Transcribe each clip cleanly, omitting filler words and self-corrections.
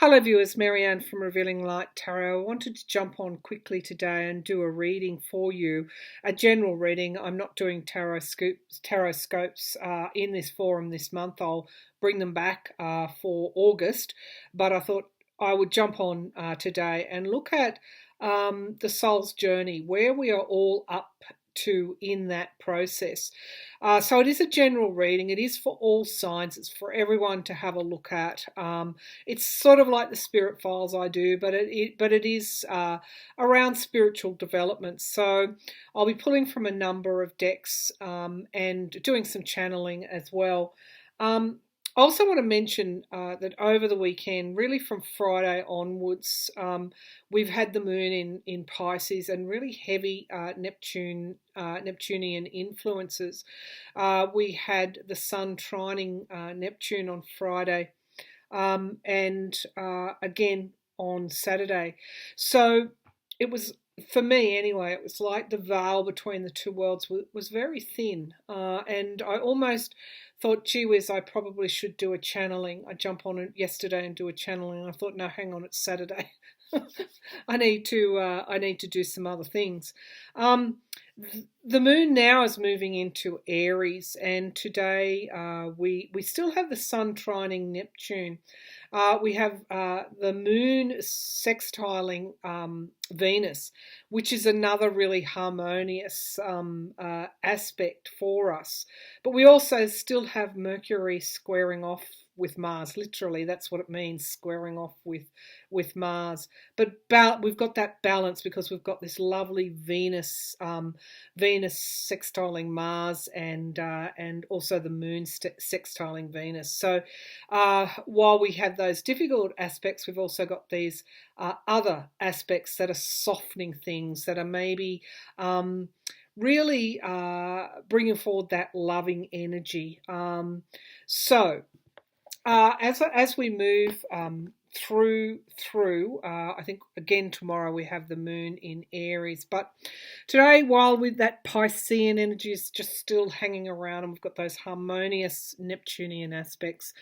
Hello viewers, Marianne from Revealing Light Tarot. I wanted to jump on quickly today and do a reading for you, a general reading. I'm not doing tarot scopes in this forum this month. I'll bring them back for August, but I thought I would jump on today and look at the soul's journey, where we are all up to in that process. So it is a general reading. It is for all signs. It's for everyone to have a look at. It's sort of like the spirit files I do, but it is around spiritual development. So I'll be pulling from a number of decks and doing some channeling as well. I also want to mention that over the weekend, really from Friday onwards, we've had the moon in Pisces and really heavy Neptunian influences. We had the sun trining Neptune on Friday and again on Saturday. So it was, for me anyway, it was like the veil between the two worlds was very thin. And I almost thought, gee whiz, I probably should do a channeling. I jumped on it yesterday and do a channeling, and I thought, no, hang on, it's Saturday. I need to do some other things. The moon now is moving into Aries, and today we still have the sun trining Neptune. We have the moon sextiling Venus, which is another really harmonious aspect for us. But we also still have Mercury squaring off with Mars. Literally, that's what it means, squaring off with Mars. But we've got that balance because we've got this lovely Venus sextiling Mars and also the moon sextiling Venus. So while we have those difficult aspects, we've also got these other aspects that are softening things, that are maybe really bringing forward that loving energy. So as we move through, I think again tomorrow we have the moon in Aries, but today, while with that Piscean energy is just still hanging around and we've got those harmonious Neptunian aspects,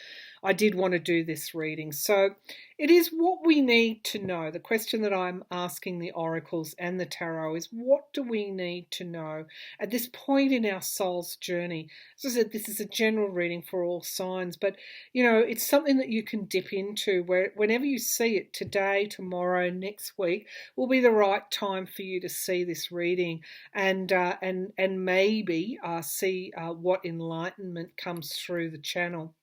I did want to do this reading. So it is what we need to know. The question that I'm asking the oracles and the tarot is, what do we need to know at this point in our soul's journey? As I said, this is a general reading for all signs, but you know, it's something that you can dip into where whenever you see it, today, tomorrow, next week, will be the right time for you to see this reading and maybe see what enlightenment comes through the channel.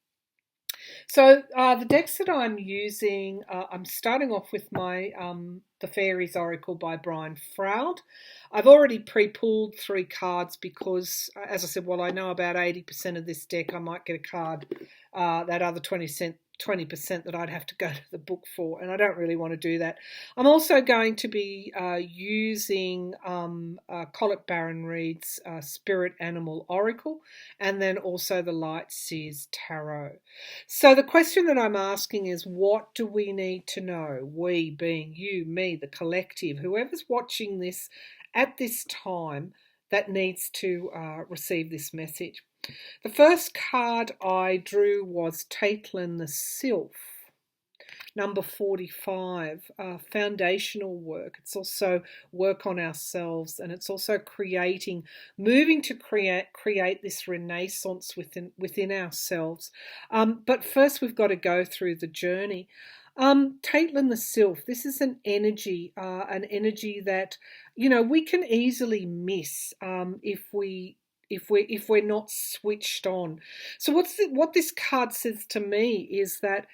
So the decks that I'm using, I'm starting off with my The Fairies Oracle by Brian Froud. I've already pre-pulled 3 cards because, as I said, while I know about 80% of this deck, I might get a card, that other 20% that I'd have to go to the book for, and I don't really want to do that. I'm also going to be using Colette Baron Reid's Spirit Animal Oracle, and then also the Light Seers Tarot. So the question that I'm asking is, what do we need to know? We being you, me, the collective, whoever's watching this at this time that needs to receive this message. The first card I drew was Caitlin the Sylph, number 45, foundational work. It's also work on ourselves, and it's also moving to create this renaissance within ourselves. But first we've got to go through the journey. Caitlin the Sylph, this is an energy that, you know, we can easily miss if we're not switched on. So what this card says to me is that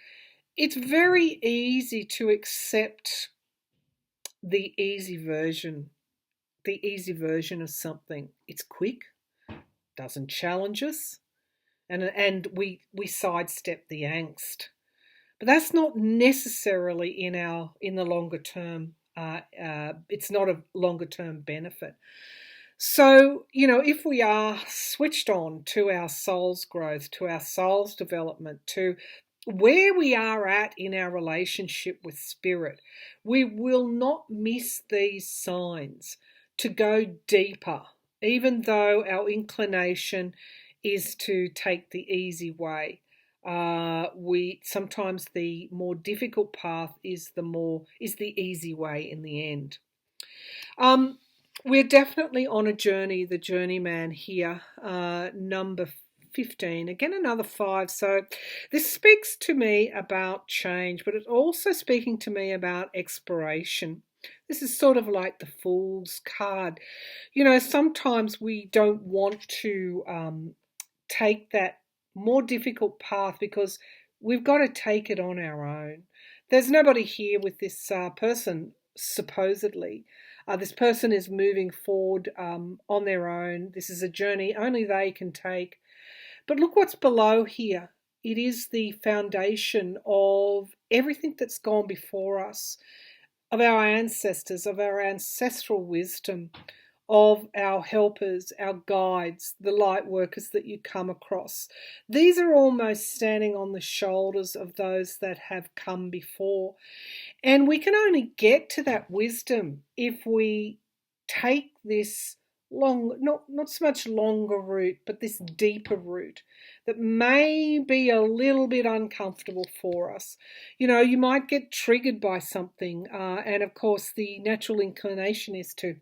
it's very easy to accept the easy version of something. It's quick, doesn't challenge us, and we sidestep the angst. But that's not necessarily in the longer term. It's not a longer term benefit. So, you know, if we are switched on to our soul's growth, to our soul's development, to where we are at in our relationship with spirit, we will not miss these signs to go deeper, even though our inclination is to take the easy way. We sometimes the more difficult path is the easy way in the end. Um, we're definitely on a journey, the journeyman here, number 15, again another 5. So this speaks to me about change, but it's also speaking to me about exploration. This is sort of like the Fool's card. You know, sometimes we don't want to take that more difficult path because we've got to take it on our own. There's nobody here with this person, supposedly. This person is moving forward on their own. This is a journey only they can take. But look what's below here. It is the foundation of everything that's gone before us, of our ancestors, of our ancestral wisdom, of our helpers, our guides, the light workers that you come across. These are almost standing on the shoulders of those that have come before. And we can only get to that wisdom if we take this long, not so much longer route, but this deeper route that may be a little bit uncomfortable for us. You know, you might get triggered by something, and of course, the natural inclination is to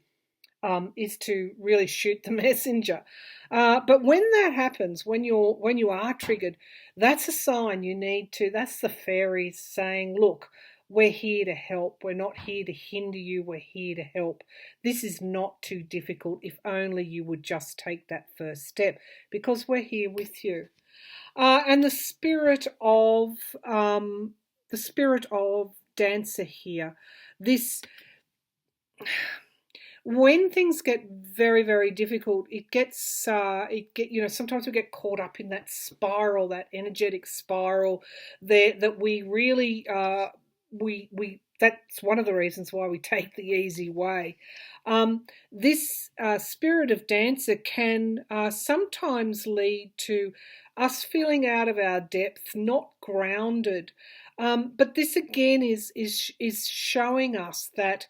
really shoot the messenger. But when that happens, when you are triggered, that's a sign you need to. That's the fairies saying, "Look, we're here to help. We're not here to hinder you. We're here to help. This is not too difficult. If only you would just take that first step, because we're here with you." And the spirit of dancer here. This when things get very, very difficult, sometimes we get caught up in that spiral, that energetic spiral there that we really we that's one of the reasons why we take the easy way. This spirit of dancer can sometimes lead to us feeling out of our depth, not grounded. But this again is showing us that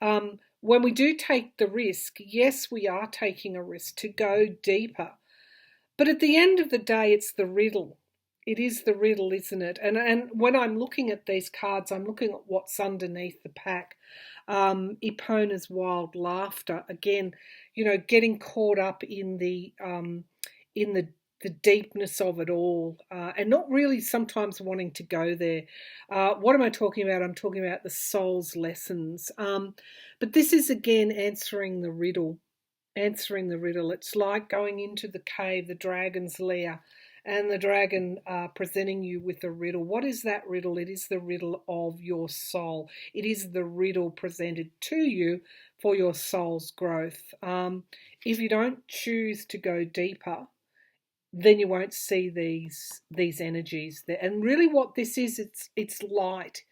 when we do take the risk, yes, we are taking a risk to go deeper. But at the end of the day, it's the riddle. It is the riddle, isn't it? And when I'm looking at these cards, I'm looking at what's underneath the pack. Epona's wild laughter. Again, you know, getting caught up in the deepness of it all, and not really sometimes wanting to go there. What am I talking about? I'm talking about the soul's lessons. But this is again answering the riddle. Answering the riddle. It's like going into the cave, the dragon's lair, and the dragon presenting you with a riddle. What is that riddle? It is the riddle of your soul. It is the riddle presented to you for your soul's growth. If you don't choose to go deeper, then you won't see these energies there. And really, what this is, it's light.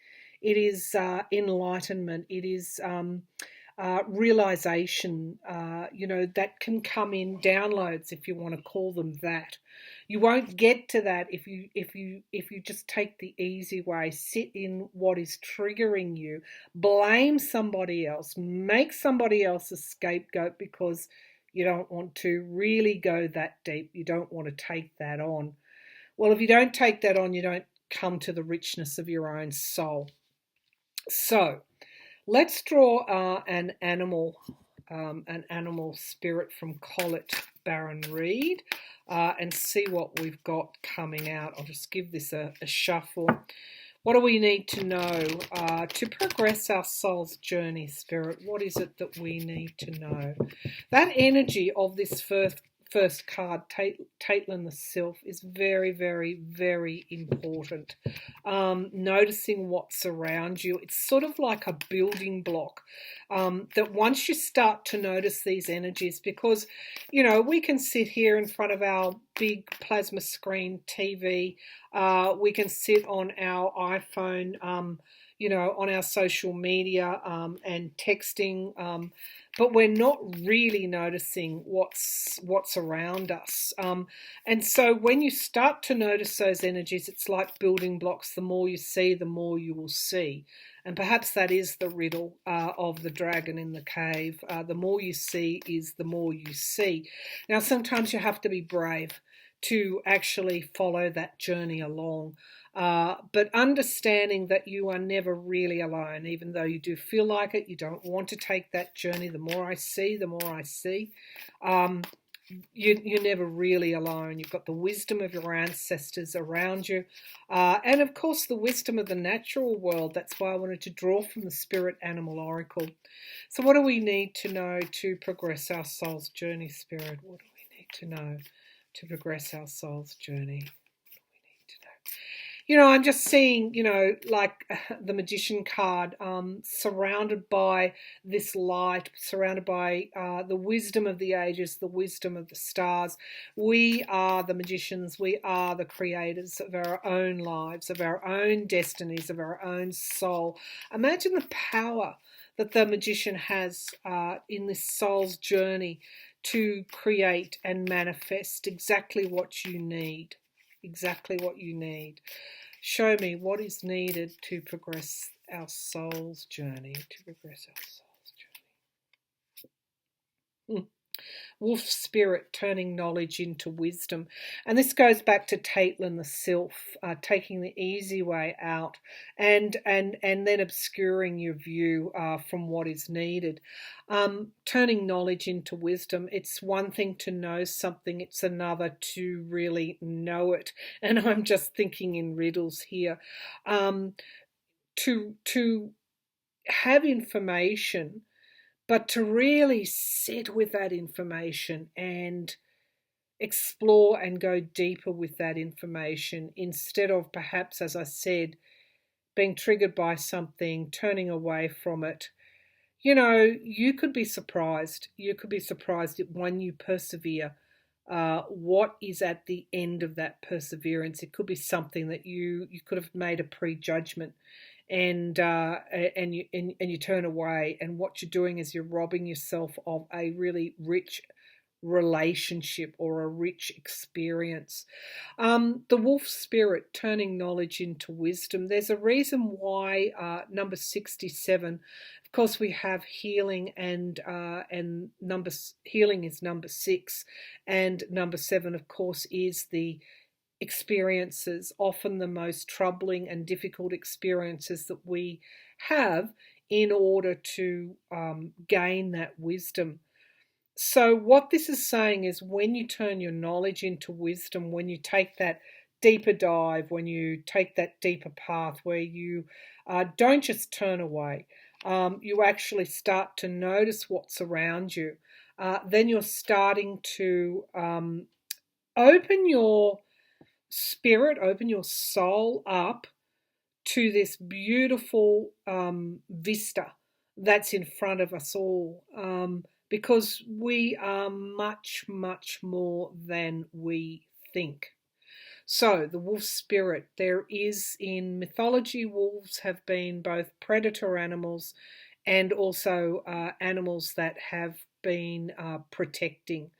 It is enlightenment. It is realization. That can come in downloads, if you want to call them that. You won't get to that if you just take the easy way, sit in what is triggering you, blame somebody else, make somebody else a scapegoat because you don't want to really go that deep. You don't want to take that on. Well, if you don't take that on, you don't come to the richness of your own soul. So let's draw an animal spirit from Colette Baron Reed and see what we've got coming out. I'll just give this a shuffle. What do we need to know to progress our soul's journey, Spirit? What is it that we need to know? That energy of this first card, Taitlin the Sylph, is very, very, very important. Noticing what's around you. It's sort of like a building block that once you start to notice these energies, because, you know, we can sit here in front of our big plasma screen TV, we can sit on our iPhone, on our social media and texting, but we're not really noticing what's around us. And so when you start to notice those energies, it's like building blocks. The more you see, the more you will see. And perhaps that is the riddle of the dragon in the cave. The more you see is the more you see. Now, sometimes you have to be brave to actually follow that journey along. But understanding that you are never really alone, even though you do feel like it, you don't want to take that journey. The more I see, the more I see. You're never really alone. You've got the wisdom of your ancestors around you. And of course, the wisdom of the natural world. That's why I wanted to draw from the Spirit Animal Oracle. So what do we need to know to progress our soul's journey, Spirit? What do we need to know to progress our soul's journey? I'm just seeing, like the Magician card, surrounded by this light, surrounded by the wisdom of the ages, the wisdom of the stars. We are the magicians. We are the creators of our own lives, of our own destinies, of our own soul. Imagine the power that the magician has in this soul's journey to create and manifest exactly what you need. Exactly what you need. Show me what is needed to progress our soul's journey. Wolf spirit turning knowledge into wisdom. And this goes back to Taitlin the sylph, taking the easy way out and then obscuring your view from what is needed. Turning knowledge into wisdom. It's one thing to know something, it's another to really know it. And I'm just thinking in riddles here. To have information, but to really sit with that information and explore and go deeper with that information instead of perhaps, as I said, being triggered by something, turning away from it. You could be surprised. You could be surprised when you persevere. What is at the end of that perseverance? It could be something that you could have made a prejudgment, and you turn away, and what you're doing is you're robbing yourself of a really rich relationship or a rich experience. The wolf spirit turning knowledge into wisdom. There's a reason why number 67. Of course, we have healing, and healing is number 6, and number 7, of course, is the experiences, often the most troubling and difficult experiences that we have in order to gain that wisdom. So what this is saying is when you turn your knowledge into wisdom, when you take that deeper dive, when you take that deeper path where you don't just turn away, you actually start to notice what's around you, then you're starting to open your spirit, open your soul up to this beautiful vista that's in front of us all, because we are much, much more than we think. So the wolf spirit, there is in mythology, wolves have been both predator animals and also animals that have been protecting.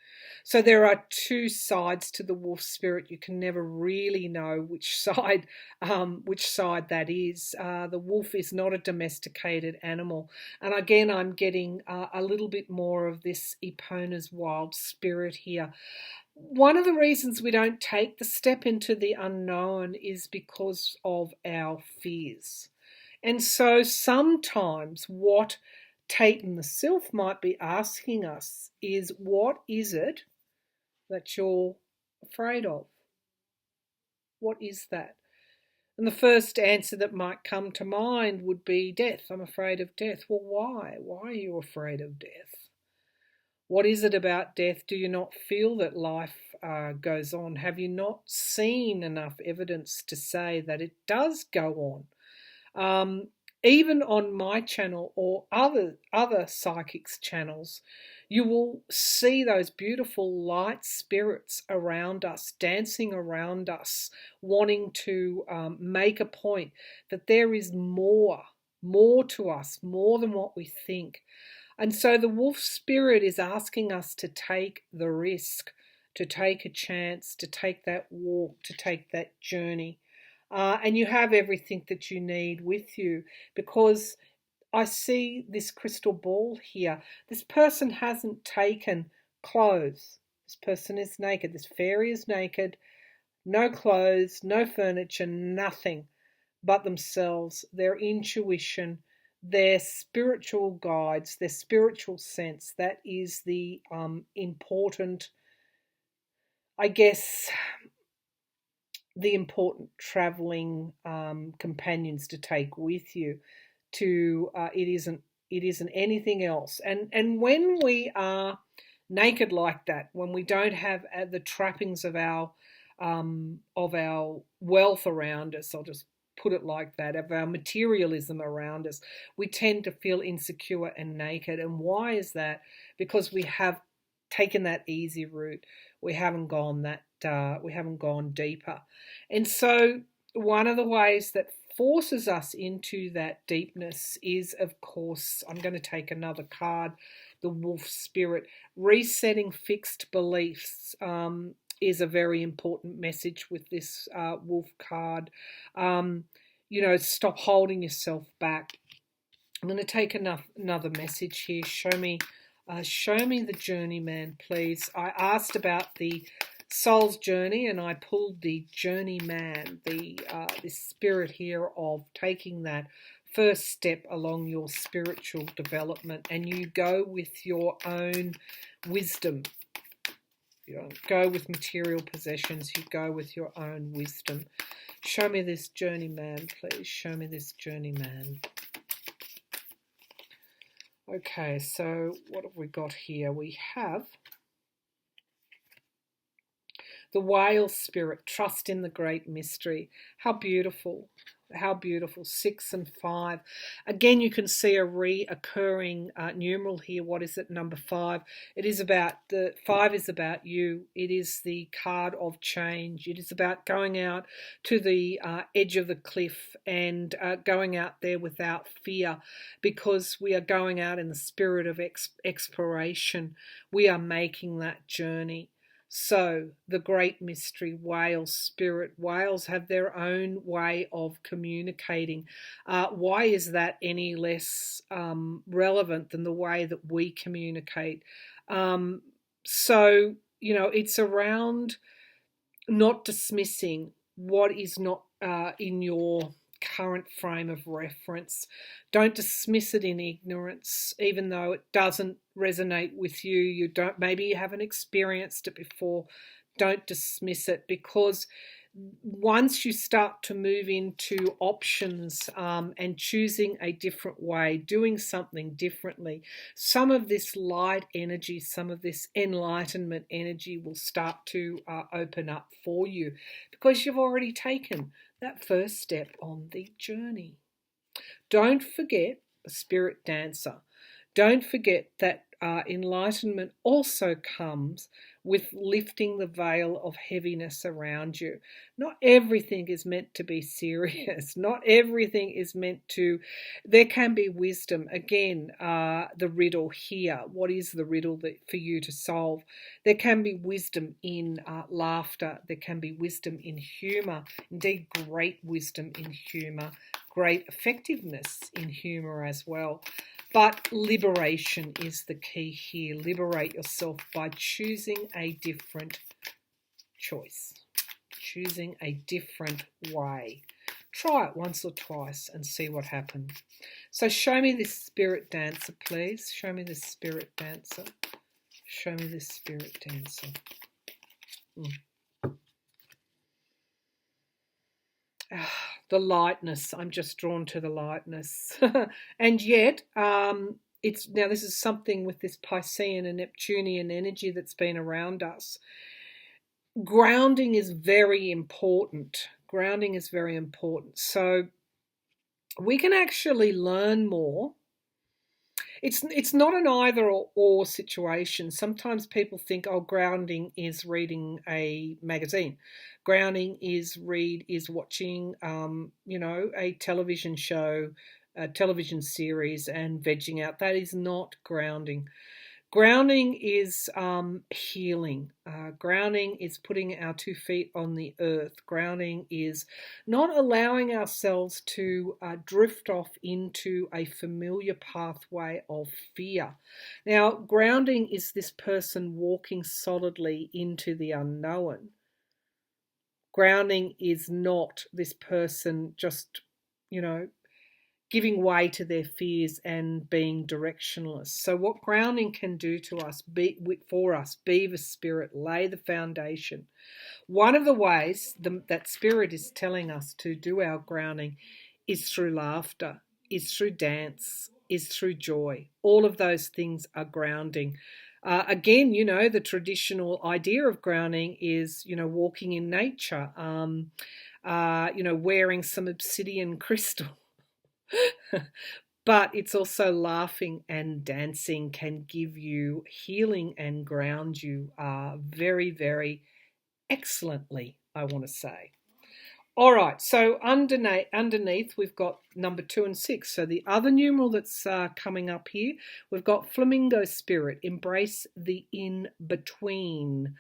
So there are two sides to the wolf spirit. You can never really know which side that is. The wolf is not a domesticated animal, and again, I'm getting a little bit more of this Epona's wild spirit here. One of the reasons we don't take the step into the unknown is because of our fears. And so sometimes what Taitlin the sylph might be asking us is, what is it that you're afraid of? What is that? And the first answer that might come to mind would be death. I'm afraid of death. Well, why? Why are you afraid of death? What is it about death? Do you not feel that life goes on? Have you not seen enough evidence to say that it does go on? Even on my channel or other psychics channels, you will see those beautiful light spirits around us, dancing around us, wanting to make a point that there is more to us, more than what we think. And so the wolf spirit is asking us to take the risk, to take a chance, to take that walk, to take that journey. And you have everything that you need with you, because I see this crystal ball here. This person hasn't taken clothes. This person is naked. This fairy is naked. No clothes, no furniture, nothing but themselves, their intuition, their spiritual guides, their spiritual sense. That is the important, I guess, the important traveling companions to take with you. It isn't anything else. And when we are naked like that, when we don't have the trappings of our wealth around us, I'll just put it like that, of our materialism around us, we tend to feel insecure and naked. And why is that? Because we have taken that easy route. We haven't gone deeper. And so one of the ways that forces us into that deepness is, of course, I'm going to take another card, the wolf spirit. Resetting fixed beliefs is a very important message with this wolf card. Stop holding yourself back. I'm going to take another message here. Show me the journeyman, please. I asked about the soul's journey, and I pulled the journeyman, this spirit here of taking that first step along your spiritual development, and you go with your own wisdom. You don't go with material possessions, you go with your own wisdom. Show me this journeyman, please. Show me this journeyman. Okay, so what have we got here? We have the whale spirit, trust in the great mystery. How beautiful. How beautiful. 6 and 5. Again, you can see a reoccurring numeral here. What is it? Number 5. The 5 is about you. It is the card of change. It is about going out to the edge of the cliff and going out there without fear, because we are going out in the spirit of exploration. We are making that journey. So, the great mystery, whale spirit. Whales have their own way of communicating. Why is that any less relevant than the way that we communicate? It's around not dismissing what is not in your current frame of reference. Don't dismiss it in ignorance, even though it doesn't resonate with you. Maybe you haven't experienced it before. Don't dismiss it, because once you start to move into options and choosing a different way, doing something differently, some of this light energy, some of this enlightenment energy will start to open up for you, because you've already taken that first step on the journey. Don't forget the spirit dancer. Don't forget that enlightenment also comes with lifting the veil of heaviness around you. Not everything is meant to be serious. Not everything is meant to... There can be wisdom. Again, the riddle here. What is the riddle for you to solve? There can be wisdom in laughter. There can be wisdom in humour. Indeed, great wisdom in humour. Great effectiveness in humour as well. But liberation is the key here. Liberate yourself by choosing a different choice, choosing a different way. Try it once or twice and see what happens. So show me this spirit dancer, please. Show me this spirit dancer. Show me this spirit dancer. The lightness. I'm just drawn to the lightness. And yet, this is something with this Piscean and Neptunian energy that's been around us. Grounding is very important. Grounding is very important. So we can actually learn more. It's not an either or situation. Sometimes people think, grounding is reading a magazine. Grounding is watching, a television show, a television series, and vegging out. That is not grounding. Grounding is healing. Grounding is putting our 2 feet on the earth. Grounding is not allowing ourselves to drift off into a familiar pathway of fear. Now, grounding is this person walking solidly into the unknown. Grounding is not this person just, giving way to their fears and being directionless. So what grounding can do to us, be the spirit, lay the foundation. One of the ways that spirit is telling us to do our grounding is through laughter, is through dance, is through joy. All of those things are grounding. Again, the traditional idea of grounding is, walking in nature, wearing some obsidian crystal. But it's also laughing and dancing can give you healing and ground you very, very excellently, I want to say. All right, so underneath we've got number 2 and 6. So the other numeral that's coming up here, we've got flamingo spirit, embrace the in-between.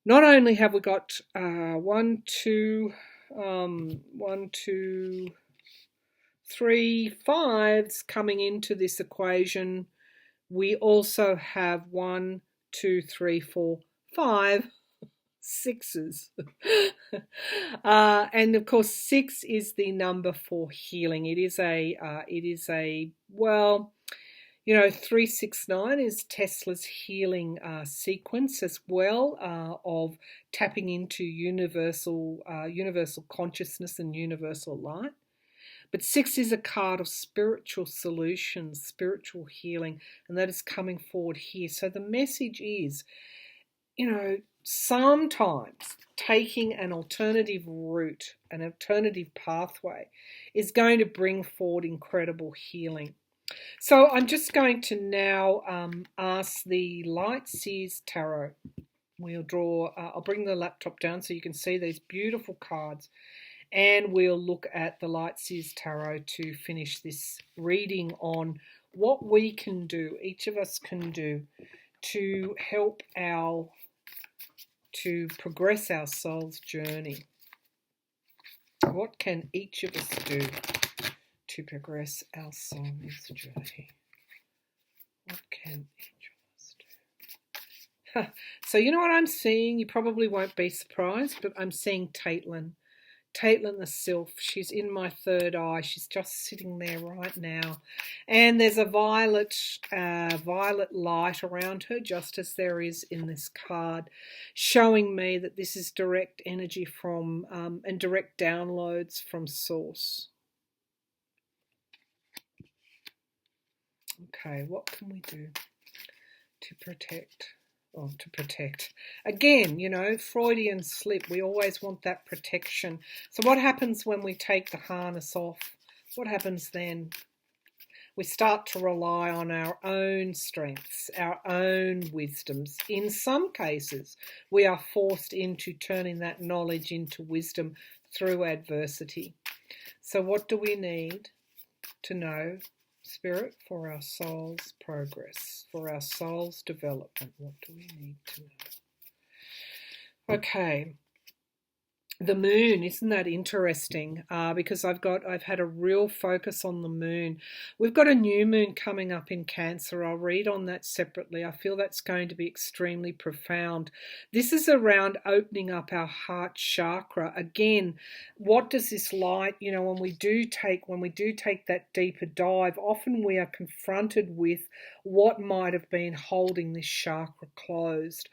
Not only have we got 1, 2, 3 5s coming into this equation, we also have 1, 2, 3, 4, 5 6s. And of course 6 is the number for healing. It is a 369 is Tesla's healing sequence as well, of tapping into universal consciousness and universal light. But 6 is a card of spiritual solutions, spiritual healing, and that is coming forward here. So the message is, sometimes taking an alternative route, an alternative pathway, is going to bring forward incredible healing. So I'm just going to now ask the Light Seers Tarot. We'll draw, I'll bring the laptop down so you can see these beautiful cards. And we'll look at the Light Seers Tarot to finish this reading on what we can do, each of us can do, to help to progress our soul's journey. What can each of us do to progress our soul's journey? What can each of us do? So you know what I'm seeing? You probably won't be surprised, but I'm seeing Caitlin the sylph. She's in my third eye. She's just sitting there right now, and there's a violet light around her, just as there is in this card, showing me that this is direct energy from and direct downloads from source. Okay, what can we do to protect? Again, Freudian slip. We always want that protection. So what happens when we take the harness off? What happens then? We start to rely on our own strengths, our own wisdoms. In some cases, we are forced into turning that knowledge into wisdom through adversity. So what do we need to know, Spirit, for our soul's progress, for our soul's development? What do we need to know? Okay, the moon, isn't that interesting? Because I've had a real focus on the moon. We've got a new moon coming up in Cancer. I'll read on that separately. I feel that's going to be extremely profound. This is around opening up our heart chakra. Again, what does this light, when we do take that deeper dive, often we are confronted with what might have been holding this chakra closed.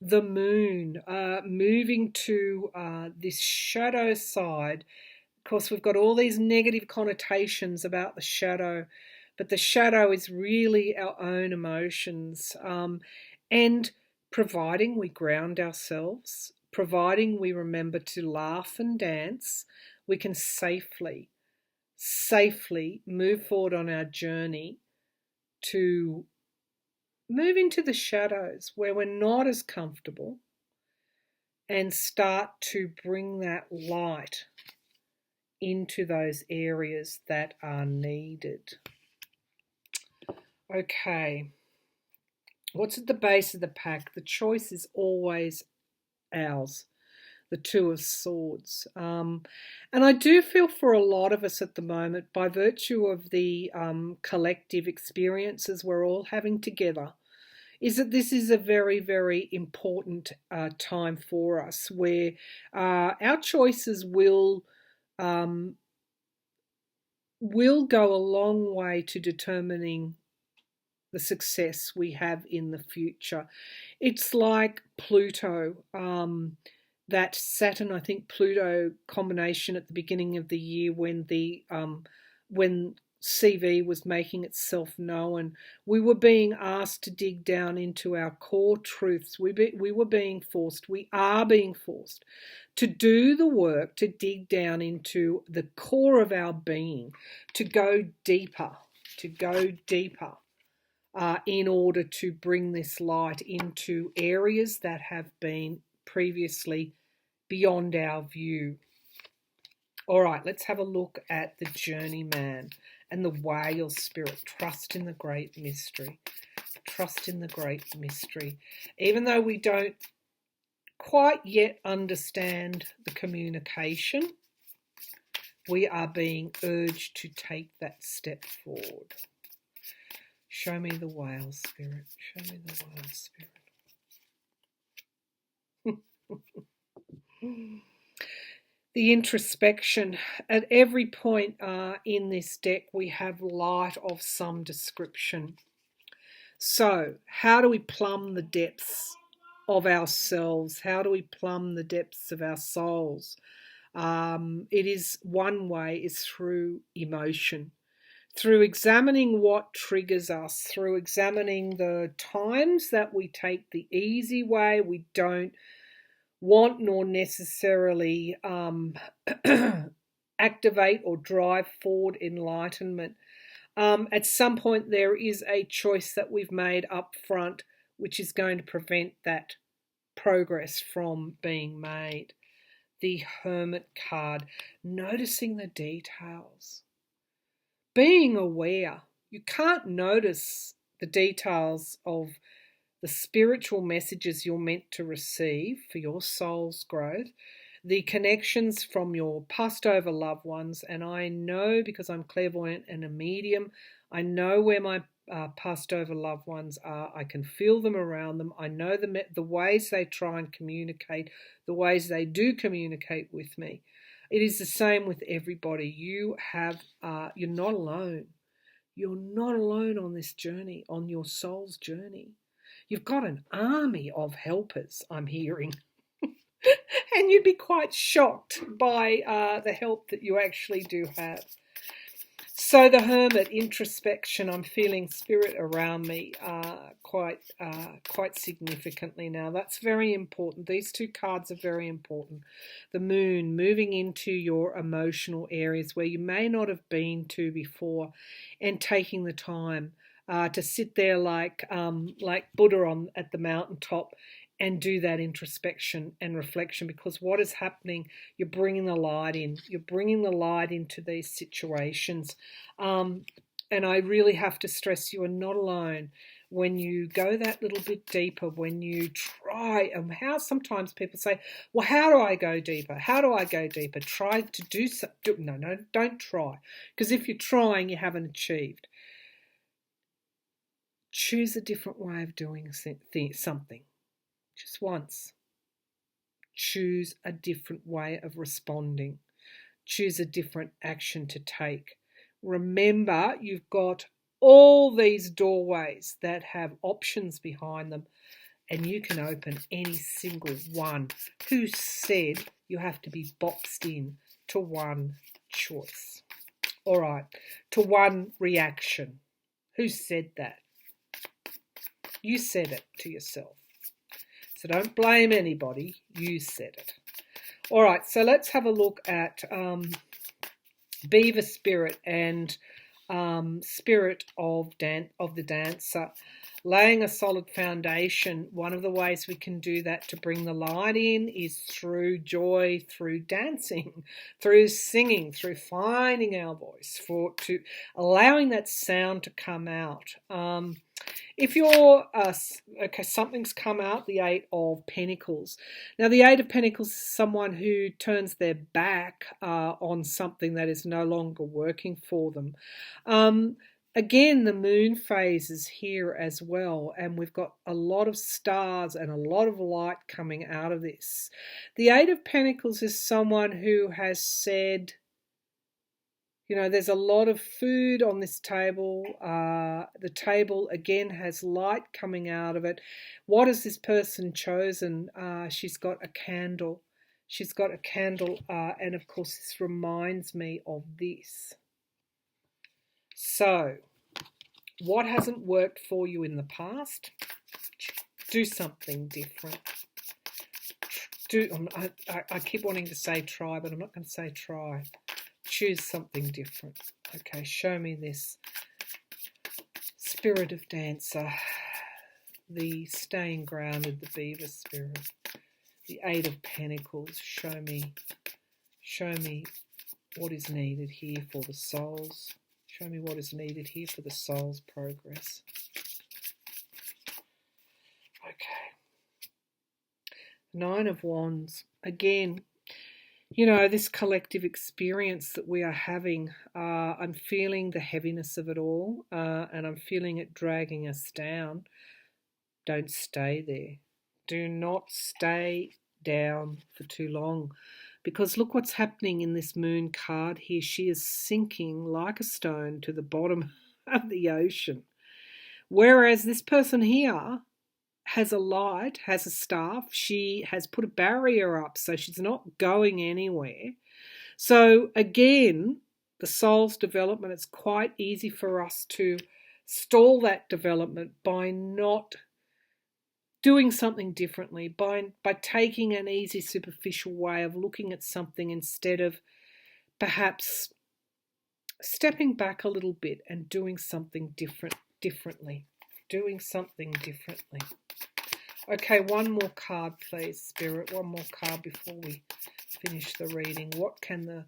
The moon, moving to this shadow side. Of course, we've got all these negative connotations about the shadow, but the shadow is really our own emotions. And providing we ground ourselves, providing we remember to laugh and dance, we can safely move forward on our journey to move into the shadows where we're not as comfortable and start to bring that light into those areas that are needed. Okay. What's at the base of the pack? The choice is always ours. The Two of Swords. And I do feel for a lot of us at the moment, by virtue of the collective experiences we're all having together, is that this is a very, very important time for us where our choices um, will go a long way to determining the success we have in the future. It's like Pluto, that Saturn, I think Pluto combination at the beginning of the year when CV was making itself known. We were being asked to dig down into our core truths. We were being forced, we are being forced to do the work, to dig down into the core of our being, to go deeper, to go deeper. In order to bring this light into areas that have been previously beyond our view. All right, let's have a look at the journeyman and the whale spirit. Trust in the great mystery. Trust in the great mystery. Even though we don't quite yet understand the communication, we are being urged to take that step forward. Show me the whale spirit. Show me the whale spirit. The introspection. At every point in this deck, we have light of some description. So, how do we plumb the depths of ourselves? How do we plumb the depths of our souls? It is one way is through emotion. Through examining what triggers us, through examining the times that we take the easy way, we don't want nor necessarily activate or drive forward enlightenment. At some point there is a choice that we've made up front which is going to prevent that progress from being made. The Hermit card, noticing the details. Being aware. You can't notice the details of the spiritual messages you're meant to receive for your soul's growth, the connections from your passed over loved ones. And I know, because I'm clairvoyant and a medium, I know where my passed over loved ones are. I can feel them around them. I know the ways they try and communicate, the ways they do communicate with me. It is the same with everybody. You're not alone. You're not alone on this journey, on your soul's journey. You've got an army of helpers, I'm hearing. And you'd be quite shocked by the help that you actually do have. So the Hermit, introspection, I'm feeling spirit around me quite significantly now. That's very important. These two cards are very important. The Moon, moving into your emotional areas where you may not have been to before, and taking the time to sit there like Buddha at the mountaintop and do that introspection and reflection, because what is happening, you're bringing the light in. You're bringing the light into these situations. And I really have to stress, you are not alone. When you go that little bit deeper, when you try, and how sometimes people say, well, how do I go deeper? How do I go deeper? Try to do something. No, don't try. Because if you're trying, you haven't achieved. Choose a different way of doing something. Just once. Choose a different way of responding. Choose a different action to take. Remember, you've got all these doorways that have options behind them, and you can open any single one. Who said you have to be boxed in to one choice? All right, to one reaction. Who said that? You said it to yourself. So don't blame anybody. You said it. All right, so let's have a look at Beaver Spirit and spirit of the dancer, laying a solid foundation. One of the ways we can do that to bring the light in is through joy, through dancing, through singing, through finding our voice, to allowing that sound to come out. If you're, okay, something's come out, the Eight of Pentacles. Now, the Eight of Pentacles is someone who turns their back on something that is no longer working for them. Again, the moon phase is here as well, and we've got a lot of stars and a lot of light coming out of this. The Eight of Pentacles is someone who has said, you know, there's a lot of food on this table. The table, again, has light coming out of it. What has this person chosen? She's got a candle. She's got a candle, and of course, this reminds me of this. So, what hasn't worked for you in the past? Do something different. I keep wanting to say try, but I'm not going to say try. Choose something different. Okay, show me this. Spirit of Dancer, the staying grounded, the Beaver spirit, the Eight of Pentacles. Show me what is needed here for the souls. Show me what is needed here for the soul's progress. Okay. Nine of Wands. Again, you know, this collective experience that we are having, I'm feeling the heaviness of it all, and I'm feeling it dragging us down. Don't stay there. Do not stay down for too long, because look what's happening in this moon card here. She is sinking like a stone to the bottom of the ocean, whereas this person here has a light, has a staff. She has put a barrier up, so she's not going anywhere. So again, the soul's development, it's quite easy for us to stall that development by not doing something differently, by taking an easy, superficial way of looking at something instead of perhaps stepping back a little bit and doing something differently. Doing something differently. Okay, one more card, please, Spirit. One more card before we finish the reading. What can the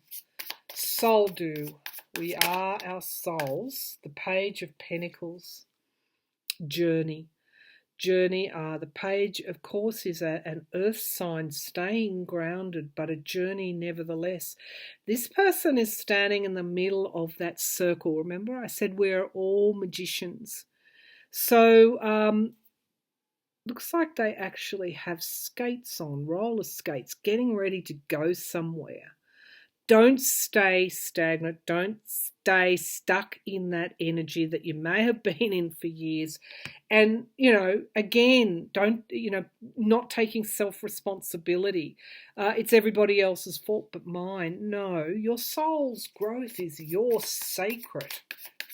soul do? We are our souls. The Page of Pentacles. Journey. The page, of course, is an earth sign, staying grounded, but a journey nevertheless. This person is standing in the middle of that circle. Remember, I said we're all magicians. So, looks like they actually have skates on, roller skates, getting ready to go somewhere. Don't stay stagnant. Don't stay stuck in that energy that you may have been in for years. And, you know, again, not taking self-responsibility. It's everybody else's fault but mine. No, your soul's growth is your sacred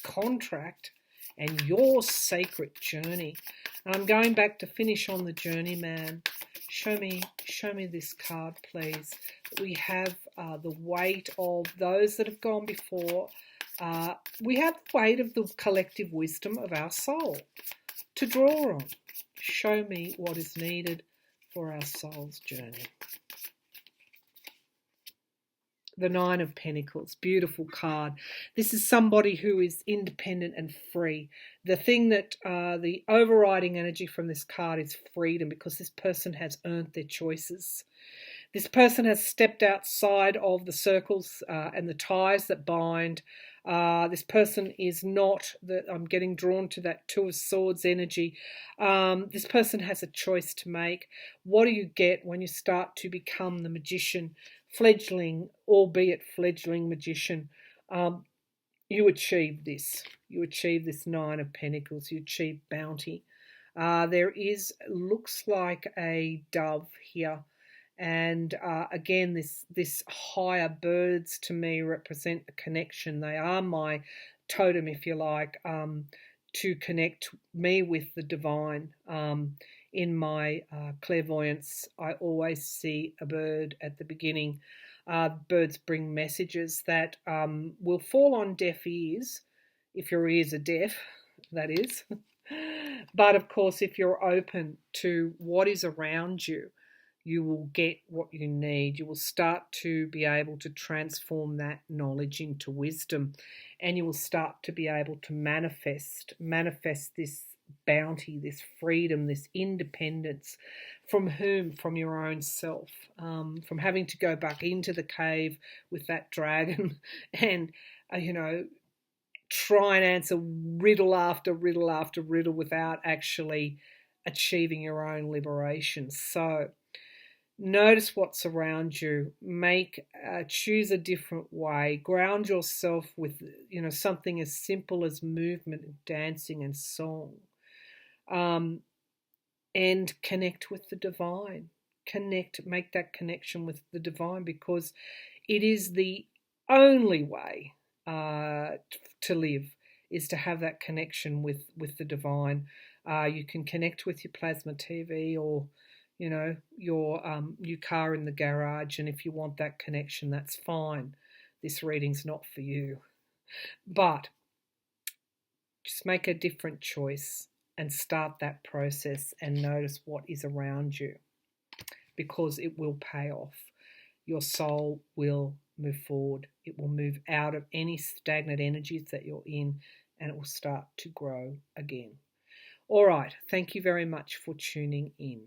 contract and your sacred journey. And I'm going back to finish on the journey, man. Show me this card, please. We have the weight of those that have gone before. We have the weight of the collective wisdom of our soul to draw on. Show me what is needed for our soul's journey. The Nine of Pentacles, beautiful card. This is somebody who is independent and free. The thing that the overriding energy from this card is freedom, because this person has earned their choices. This person has stepped outside of the circles and the ties that bind. This person is not, I'm getting drawn to that Two of Swords energy. This person has a choice to make. What do you get when you start to become the magician? Fledgling, albeit fledgling magician, you achieve this. You achieve this Nine of Pentacles. You achieve bounty. There looks like a dove here. And again, this higher birds to me represent a connection. They are my totem, if you like, to connect me with the divine. In my clairvoyance, I always see a bird at the beginning. Birds bring messages that will fall on deaf ears if your ears are deaf, that is. But of course, if you're open to what is around you, you will get what you need. You will start to be able to transform that knowledge into wisdom, and you will start to be able to manifest this bounty, this freedom, this independence. From whom? From your own self. From having to go back into the cave with that dragon and, you know, try and answer riddle after riddle after riddle without actually achieving your own liberation. So notice what's around you. Choose a different way. Ground yourself with, you know, something as simple as movement, dancing, and song, and connect with the divine. Make that connection with the divine, because it is the only way to live, is to have that connection with the divine. You can connect with your plasma TV, or, you know, your new car in the garage, and if you want that connection, that's fine. This reading's not for you. But just make a different choice and start that process and notice what is around you, because it will pay off. Your soul will move forward. It will move out of any stagnant energies that you're in, and it will start to grow again. All right. Thank you very much for tuning in.